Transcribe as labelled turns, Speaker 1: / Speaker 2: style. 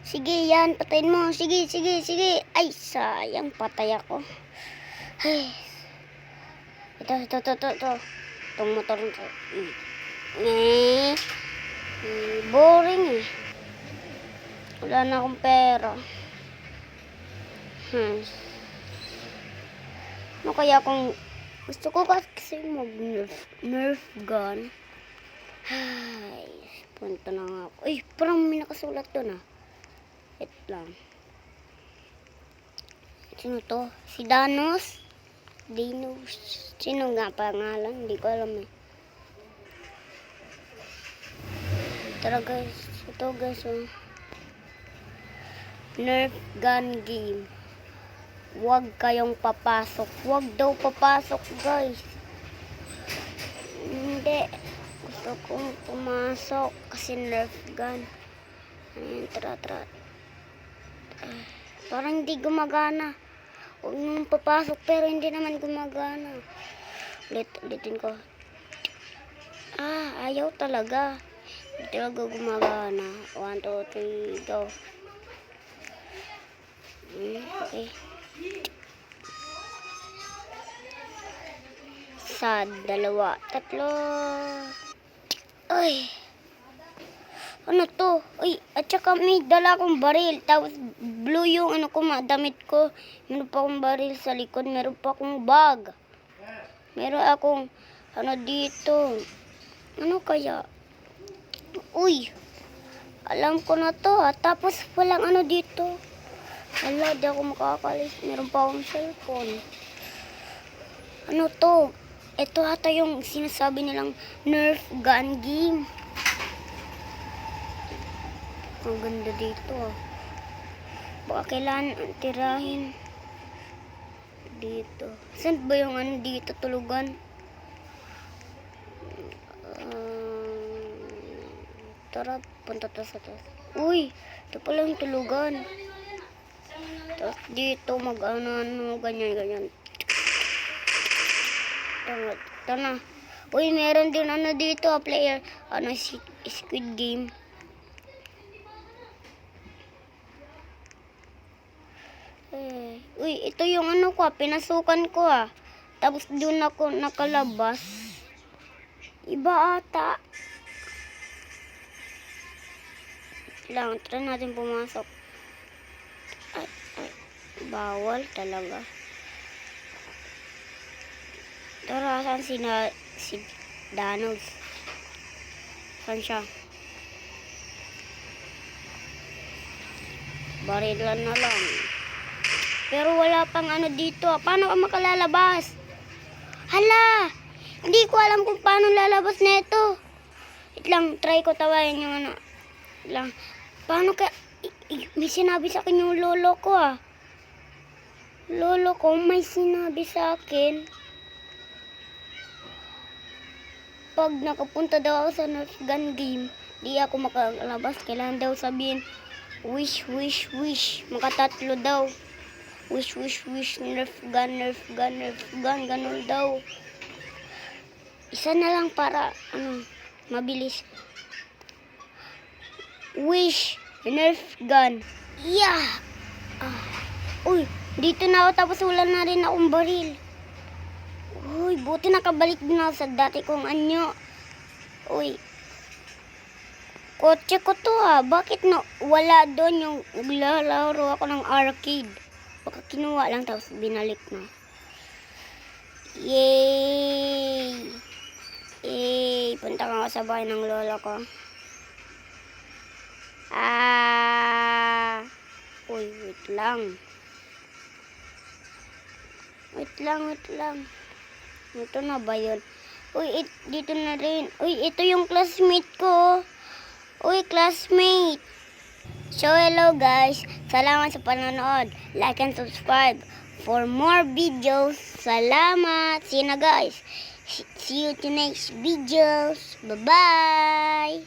Speaker 1: Sige, yan. Patayin mo. Sige, sige, sige. Ay, sayang. Patay ako. Ay. Ito. Itong motor nito. Boring eh. Wala na akong pera. Ano kaya kung gusto ko kasi mag-nerf gun. Ay, punta na nga ako. Ay, parang may nakasulat doon ah. Wait lang. Sino to? Si Danos? Sino nga pangalan? Hindi ko alam eh. Tara guys. Ito guys oh. Nerf gun game. Huwag kayong papasok. Huwag daw papasok guys. Hindi. Gusto kong pumasok kasi nerf gun. Ayan, tara. Parang hindi gumagana. Huwag nang papasok pero hindi naman gumagana. Ulitin ko. Ayaw talaga. Hindi talaga gumagana. 1, 2, 3, go. Okay. Isa, 2, 3. Ay. Ano to? Ay, at saka may dala akong baril. Tapos blue yung damit ko. Meron pa akong baril sa likod. Meron pa akong bag. Meron akong dito. Ano kaya? Uy. Alam ko na to ha. Tapos walang dito. Hala, di ako makakalis. Meron pa akong cellphone. Ano to? Ito ata yung sinasabi nilang Nerf gun game. Ang ganda dito ah. Baka kailangan tirahin. Dito. Saan ba yung dito tulugan? Tara, punta tayo sa taas. Uy, ito pala yung tulugan. Tapos dito ganyan. Ito na. Uy, meron din dito player. Squid Game. Uy, ito yung ko pinasukan ko ah. Tapos doon ako nakalabas. Iba ata. Lang, try natin pumasok. Ay, bawal talaga. Tara, saan si Danos? Saan siya? Barilan na lang. Pero wala pang dito. Paano ka makalalabas? Hala! Hindi ko alam kung paano lalabas nito. Wait lang, try ko tawayan yung lang. Paano ka... May sinabi sa akin yung lolo ko ah. Lolo ko may sinabi sa akin. Pag nakapunta daw ako sa Nerf gun game, di ako makalabas. Kailangan daw sabihin, wish. Makatatlo daw. Wish, Nerf gun, ganun daw. Isa na lang para, mabilis. Wish, Nerf gun. Yeah! Uy, dito na ako tapos wala na rin akong baril. Uy, buti nakabalik din ako sa dati kong anyo. Uy, kotse ko to ha. Bakit wala doon yung lalaro ako ng arcade? Baka kinuha lang tapos binalik na. Yay! Punta ka sa bahay ng lola ko. Uy, wait lang. Ito na ba yun? Uy, dito na rin. Uy, ito yung classmate ko. Uy, classmate. So, hello guys. Salamat sa panonood. Like and subscribe for more videos. Salamat. See you na guys. See you to next videos. Bye-bye.